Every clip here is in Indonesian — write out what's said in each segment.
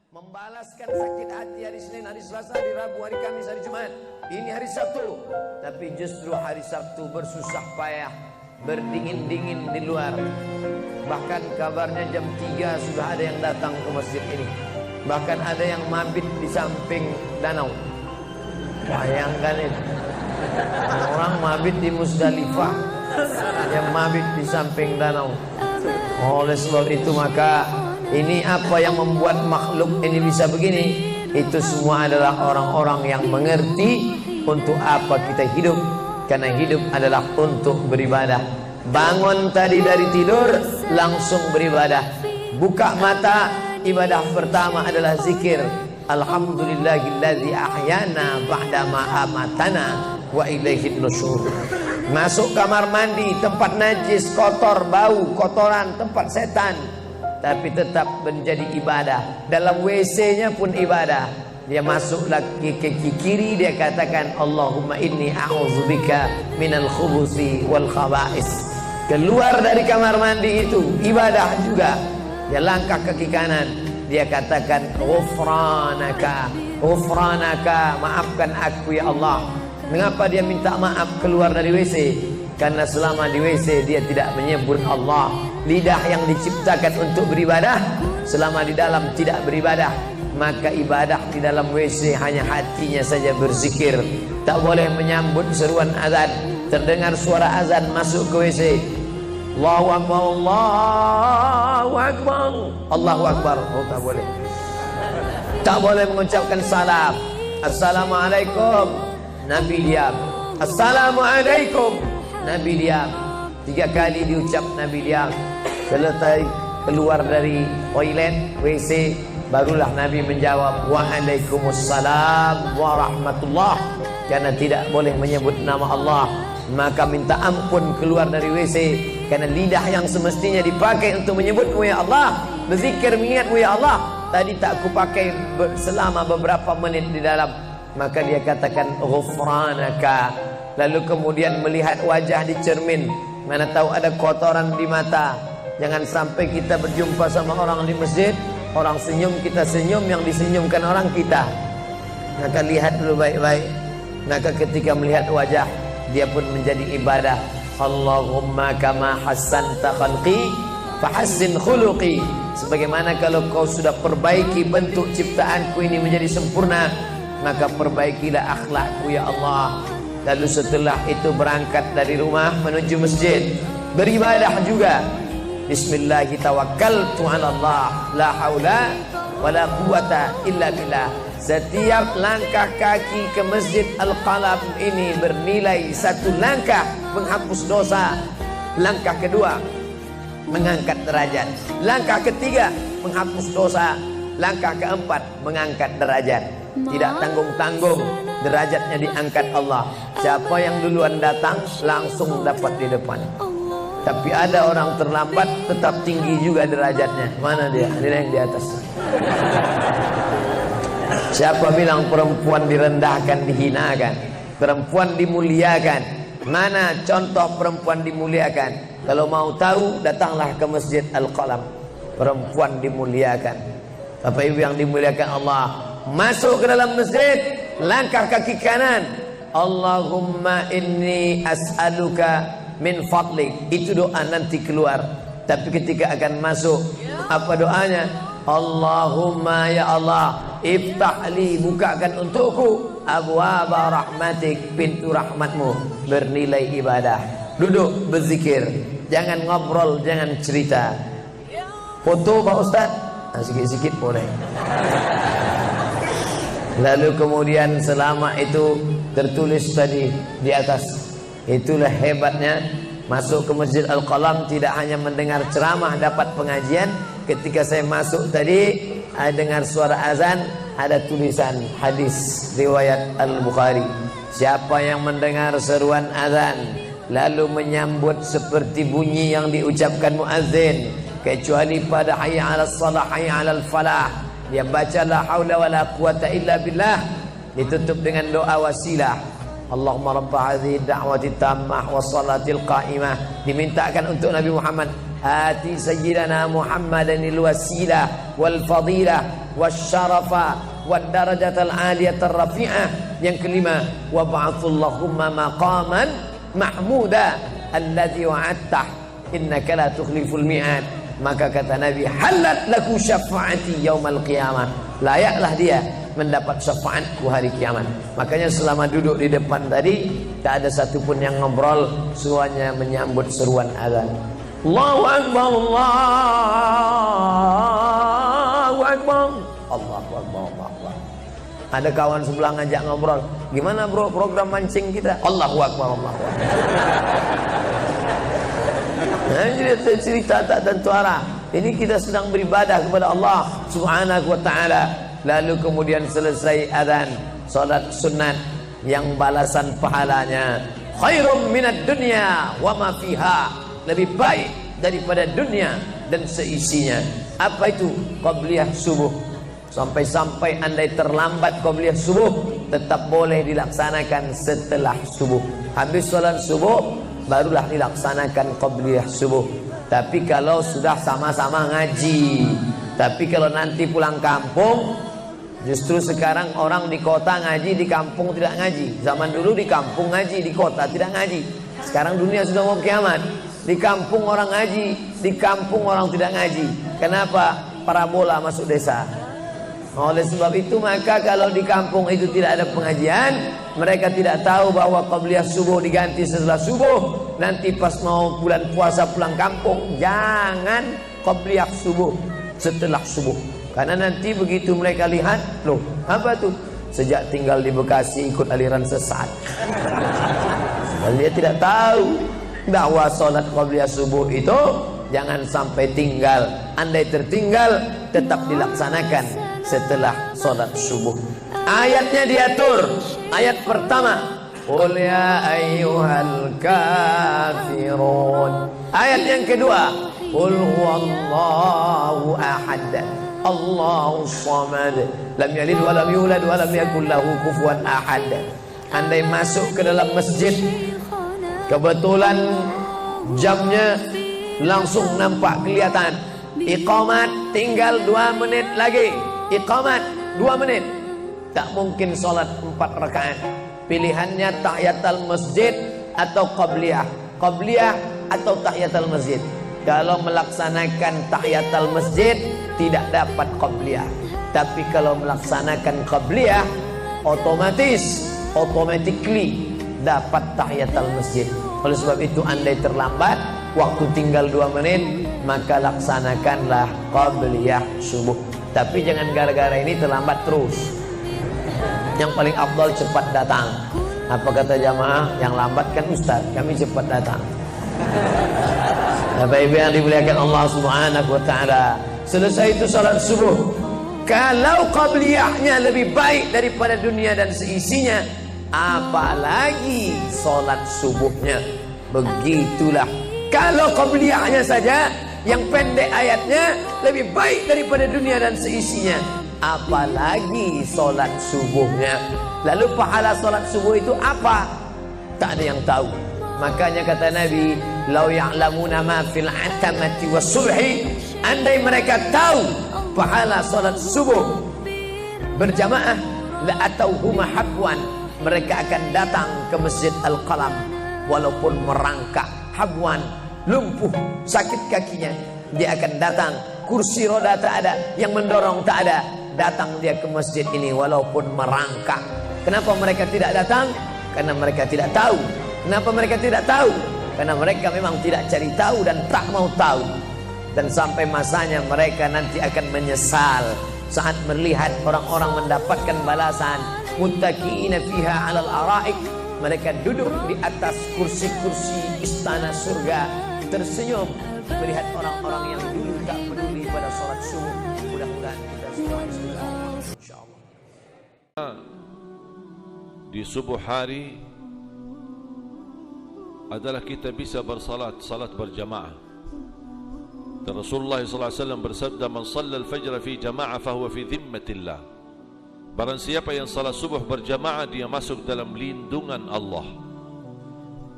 membalaskan sakit hati hari Senin, hari Selasa, hari Rabu, hari Kamis, hari Jumat. Ini hari Sabtu, tapi justru hari Sabtu bersusah payah, berdingin-dingin di luar. Bahkan kabarnya jam 3 sudah ada yang datang ke masjid ini. Bahkan ada yang mabit di samping danau. Bayangkan itu, orang mabit di Musdalifah, yang mabit di samping danau. Oleh sebab itu maka ini apa yang membuat makhluk ini bisa begini? Itu semua adalah orang-orang yang mengerti untuk apa kita hidup. Karena hidup adalah untuk beribadah. Bangun tadi dari tidur langsung beribadah. Buka mata, ibadah pertama adalah zikir. Alhamdulillahilladzi ahyana ba'dama amatana wa ilaihin nusyur. Masuk kamar mandi, tempat najis, kotor, bau, kotoran, tempat setan, tapi tetap menjadi ibadah. Dalam WC-nya pun ibadah. Dia masuk lagi ke kiri, dia katakan Allahumma inni a'udzubika minal khubuthi wal khaba'is. Keluar dari kamar mandi itu ibadah juga. Dia langkah kaki kanan, dia katakan ghufranaka, ghufranaka, maafkan aku ya Allah. Mengapa dia minta maaf keluar dari WC? Karena selama di WC dia tidak menyebut Allah. Lidah yang diciptakan untuk beribadah, selama di dalam tidak beribadah, maka ibadah di dalam WC hanya hatinya saja berzikir. Tak boleh menyambut seruan azan. Terdengar suara azan masuk ke WC, Allahu Akbar, Allahu Akbar, Allahu Akbar. Oh, tak boleh. Tak boleh mengucapkan salam. Assalamualaikum. Nabi diam. Assalamualaikum. Nabi diam. 3 kali diucap, Nabi diam. Selesai keluar dari toilet WC, barulah Nabi menjawab Waalaikumsalam warahmatullah. Karena tidak boleh menyebut nama Allah, maka minta ampun keluar dari WC. Karena lidah yang semestinya dipakai untuk menyebutmu ya Allah, berzikir mengingatmu ya Allah, tadi tak aku pakai selama beberapa menit di dalam. Maka dia katakan ghufranaka. Lalu kemudian melihat wajah di cermin, mana tahu ada kotoran di mata. Jangan sampai kita berjumpa sama orang di masjid, orang senyum, kita senyum, yang disenyumkan orang kita. Maka lihat dulu baik-baik. Maka ketika melihat wajah, dia pun menjadi ibadah. Allahumma kama hassanta khalqi fahassin khuluqi. Sebagaimana kalau kau sudah perbaiki bentuk ciptaanku ini menjadi sempurna, maka perbaikilah akhlakku ya Allah. Lalu setelah itu berangkat dari rumah menuju masjid, beribadah juga. Bismillahirrahmanirrahim. Allah, la haula wala quwata illa billah. Setiap langkah kaki ke Masjid Al-Qalam ini bernilai 1 langkah menghapus dosa. Langkah kedua mengangkat derajat. Langkah ketiga menghapus dosa. Langkah keempat mengangkat derajat. Tidak tanggung-tanggung, derajatnya diangkat Allah. Siapa yang duluan datang langsung dapat di depan. Tapi ada orang terlambat tetap tinggi juga derajatnya. Mana dia? Dia yang di atas. Siapa bilang perempuan direndahkan, dihinakan? Perempuan dimuliakan. Mana contoh perempuan dimuliakan? Kalau mau tahu, datanglah ke Masjid Al-Qalam. Perempuan dimuliakan. Bapak Ibu yang dimuliakan Allah, masuk ke dalam masjid, langkah kaki kanan, Allahumma inni as'aluka min fadlik. Itu doa nanti keluar. Tapi ketika akan masuk, apa doanya? Allahumma ya Allah, iftahli, bukakan untukku abwaba rahmatik, pintu rahmatmu. Bernilai ibadah. Duduk berzikir, jangan ngobrol, jangan cerita. Foto Pak Ustaz, sikit-sikit boleh. Lalu kemudian selama itu tertulis tadi di atas. Itulah hebatnya masuk ke Masjid Al-Qalam, tidak hanya mendengar ceramah, dapat pengajian. Ketika saya masuk tadi, saya dengar suara azan, ada tulisan hadis riwayat Al-Bukhari. Siapa yang mendengar seruan azan lalu menyambut seperti bunyi yang diucapkan muazzin, kecuali pada hayya 'alas shalah, hayya 'alal falah, dia baca la haula wala quwata illa billah, ditutup dengan doa wasilah. Allahumma rabb hadhihi da'wati tammah was salatil qa'imah, dimintakan untuk Nabi Muhammad. Ati sayyidana Muhammadanil wasilah wal fadilah wasyarafa wad darajatal aliyatar rafi'ah. Yang kelima, wab'athullahumma maqaman mahmuda alladzi wa'adtah innaka la tukhliful mi'ad. Maka kata Nabi, halat laku syafaati yaumal qiyamah, layaklah dia mendapat syafaatku hari kiamat. Makanya selama duduk di depan tadi tak ada satupun yang ngobrol, semuanya menyambut seruan azan. Allahu Akbar, Allahu Akbar, Allahu Akbar, Allahu Akbar. Ada kawan sebelah ngajak ngobrol, gimana bro program mancing kita? Allahu Akbar, Allahu Akbar. Nah, jadi cerita tak tentu arah. Ini kita sedang beribadah kepada Allah Subhanahu wa ta'ala. Lalu kemudian selesai azan, salat sunat yang balasan pahalanya khairum minad dunya wa ma fiha, lebih baik daripada dunia dan seisinya. Apa itu? Qabliyah subuh. Sampai-sampai andai terlambat qabliyah subuh, tetap boleh dilaksanakan setelah subuh. Habis salat subuh barulah dilaksanakan qabliyah subuh. Tapi kalau sudah sama-sama ngaji, tapi kalau nanti pulang kampung, justru sekarang orang di kota ngaji, di kampung tidak ngaji. Zaman dulu di kampung ngaji, di kota tidak ngaji. Sekarang dunia sudah mau kiamat. Di kampung orang ngaji, di kampung orang tidak ngaji. Kenapa? Parabola masuk desa. Oleh sebab itu maka kalau di kampung itu tidak ada pengajian, mereka tidak tahu bahwa qabliyah subuh diganti setelah subuh. Nanti pas mau bulan puasa pulang kampung, jangan qabliyah subuh setelah subuh. Karena nanti begitu mereka lihat, loh apa tuh? Sejak tinggal di Bekasi ikut aliran sesat. Dan dia tidak tahu bahwa sholat qabliyah subuh itu jangan sampai tinggal. Andai tertinggal tetap dilaksanakan setelah sholat subuh. Ayatnya diatur. Ayat pertama, qul ya ayyuhal kafirun. Ayat yang kedua, qul huwallahu ahad, Allahu samad, lam yalid wa lam yulad wa lam yakul lahu kufuwan ahad. Andai masuk ke dalam masjid, kebetulan jamnya langsung nampak kelihatan. Iqamat tinggal 2 menit lagi. Iqamat 2 menit. Tak mungkin sholat 4 rakaat. Pilihannya tahiyatul masjid atau qabliyah. Qabliyah atau tahiyatul masjid. Kalau melaksanakan tahiyatul masjid tidak dapat qabliyah. Tapi kalau melaksanakan qabliyah automatically dapat tahiyatul masjid. Oleh sebab itu andai terlambat, waktu tinggal 2 menit, maka laksanakanlah qabliyah subuh. Tapi jangan gara-gara ini terlambat terus. Yang paling afdal cepat datang. Apa kata jamaah? Yang lambat kan ustaz, kami cepat datang. Bapak Ibu yang dimuliakan Allah Subhanahu wa ta'ala, selesai itu salat subuh. Kalau qabliyahnya lebih baik daripada dunia dan seisinya, apalagi salat subuhnya. Begitulah. Kalau qabliyahnya saja yang pendek ayatnya lebih baik daripada dunia dan seisinya, apalagi salat subuhnya. Lalu pahala salat subuh itu apa? Tak ada yang tahu. Makanya kata Nabi, lau ya'lamuna ma fil atamati was subhi, andai mereka tahu pahala salat subuh berjamaah, la atauhuma habwan, mereka akan datang ke Masjid Al-Qalam walaupun merangkak. Habwan, lumpuh, sakit kakinya, dia akan datang. Kursi roda tak ada, yang mendorong tak ada, datang dia ke masjid ini walaupun merangkak. Kenapa mereka tidak datang? Karena mereka tidak tahu. Kenapa mereka tidak tahu? Karena mereka memang tidak cari tahu dan tak mau tahu. Dan sampai masanya mereka nanti akan menyesal saat melihat orang-orang mendapatkan balasan. Muttaqiina fiha 'alal araik, mereka duduk di atas kursi-kursi istana surga, tersenyum melihat orang-orang yang dulu tak peduli pada sholat subuh. Mudah-mudahan kita semua insyaallah. Di subuh hari adalah kita bisa bersalat, salat berjamaah. Dan Rasulullah SAW bersabda, man shalla al-fajr fi jama'ah fahuwa fi dhimmatillah. Barang siapa yang salat subuh berjamaah, dia masuk dalam lindungan Allah,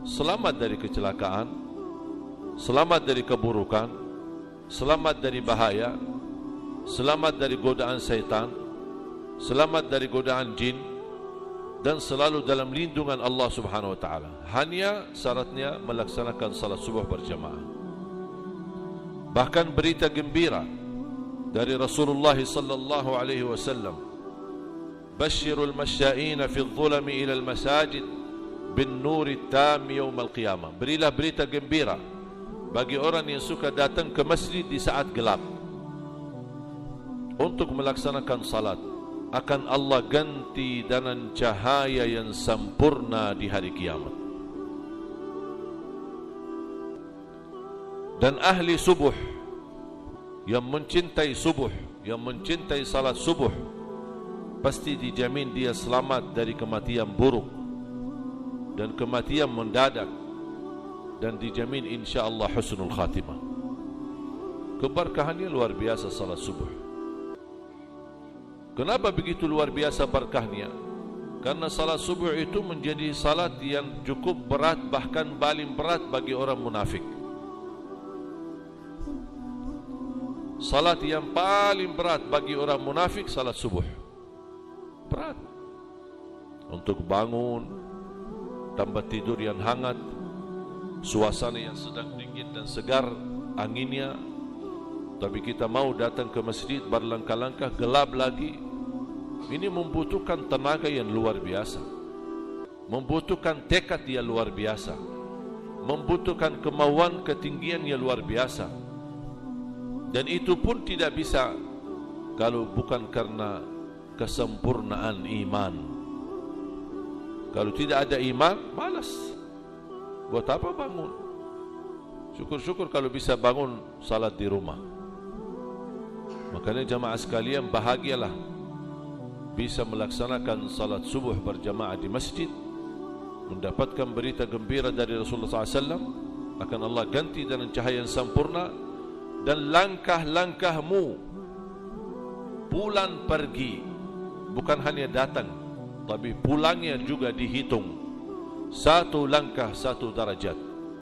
selamat dari kecelakaan, selamat dari keburukan, selamat dari bahaya, selamat dari godaan syaitan, selamat dari godaan jin, dan selalu dalam lindungan Allah Subhanahu wa taala. Hanya syaratnya melaksanakan salat subuh berjamaah. Bahkan berita gembira dari Rasulullah sallallahu alaihi wasallam, "Basyirul masya'ina fi adh-dhulami ila al-masajid bin nuri tam yaum al-qiyamah." Berilah berita gembira bagi orang yang suka datang ke masjid di saat gelap untuk melaksanakan salat, akan Allah ganti dengan cahaya yang sempurna di hari kiamat. Dan ahli subuh yang mencintai subuh, yang mencintai salat subuh, pasti dijamin dia selamat dari kematian buruk dan kematian mendadak, dan dijamin insya-Allah husnul khatimah. Keberkahannya luar biasa salat subuh. Kenapa begitu luar biasa berkahnya? Karena salat subuh itu menjadi salat yang cukup berat, bahkan paling berat bagi orang munafik. Salat yang paling berat bagi orang munafik salat subuh. Berat. Untuk bangun, tambah tidur yang hangat, suasana yang sedang dingin dan segar anginnya, tapi kita mau datang ke masjid berlangkah-langkah, gelap lagi. Ini membutuhkan tenaga yang luar biasa, membutuhkan tekad yang luar biasa, membutuhkan kemauan ketinggian yang luar biasa. Dan itu pun tidak bisa kalau bukan karena kesempurnaan iman. Kalau tidak ada iman, malas. Buat apa bangun? Syukur-syukur kalau bisa bangun salat di rumah. Makanya jamaah sekalian, bahagialah bisa melaksanakan salat subuh berjamaah di masjid, mendapatkan berita gembira dari Rasulullah SAW, akan Allah ganti dengan cahaya yang sempurna. Dan langkah-langkahmu pulang pergi, bukan hanya datang, tapi pulangnya juga dihitung. Satu langkah, satu darajat.